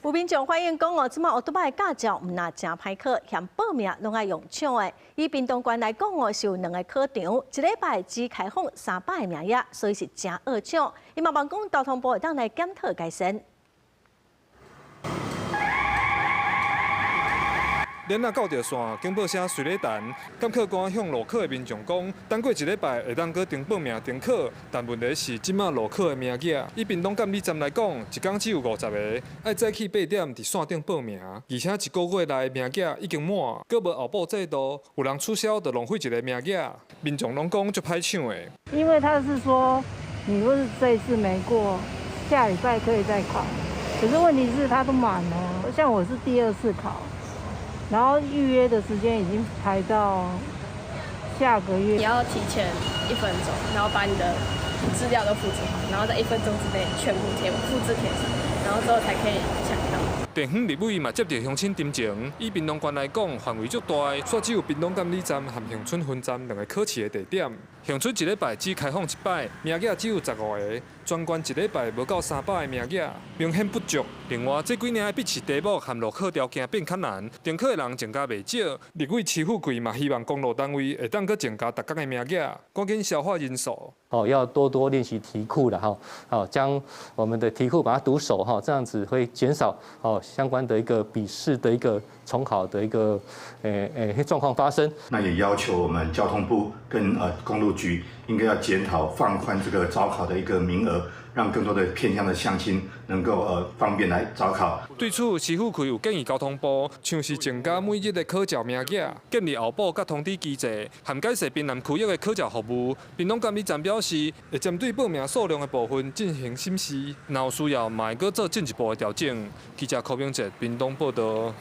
有民眾反映講哦，即馬奧多巴的駕照唔那真歹考，嫌報名攏愛用搶的。以屏東縣來講哦，是有2個考場，一禮拜只開放300個名額，所以是真好搶。伊嘛望講交通部會當來檢討改善。連啊到着線，警報聲隨咧彈。檢考官向路考的民眾講，等過一禮拜會當去訂報名訂考，但問題是即馬路考的名額，以屏東監理站來講，一天只有50個，愛早起8點佇線頂報名，而且一個月內名額已經滿，閣無候補制度，有人取消就浪費一個名額，民眾攏講足歹搶的。因為他是說，你若是這一次沒過，下禮拜可以再考，可是問題是他都滿了，像我是第2次考。然後預約的時間已經排到下個月。你要提前1分鐘，然後把你的資料都複製好，然後在1分鐘之內全部複製貼上，然後之後才可以搶到。地方立委嘛接到鄉親陳情，以屏東縣來講，範圍足大，煞只有屏東監理站和恆春分站2個考試的地點。恆春一禮拜只開放1擺，名額只有15個，全縣一禮拜無到300個名額，明顯不足。另外，這幾年的筆試題目和路考條件變較難，訂考的人增加袂少。立委徐富貴嘛希望公路單位會當閣增加逐工的名額，趕緊消化人數。要多多練習題庫了哈，將我們的題庫把它讀熟哈，這樣子會減少相關的一個筆試的一個重考的一個狀況發生。那也要求我們交通部跟公路局應該要檢討放寬這個招考的一個名額，讓更多的偏鄉的鄉親能夠方便來招考。對此，徐富貴有建議交通部，像是增加每日的考照名額，建立後補甲通知機制，涵蓋設濱南區域的考照服務。屏東監理站表示，會針對報名數量的部分進行審視，若有需要，嘛會閣做進一步的調整。記者柯明哲，屏東報道。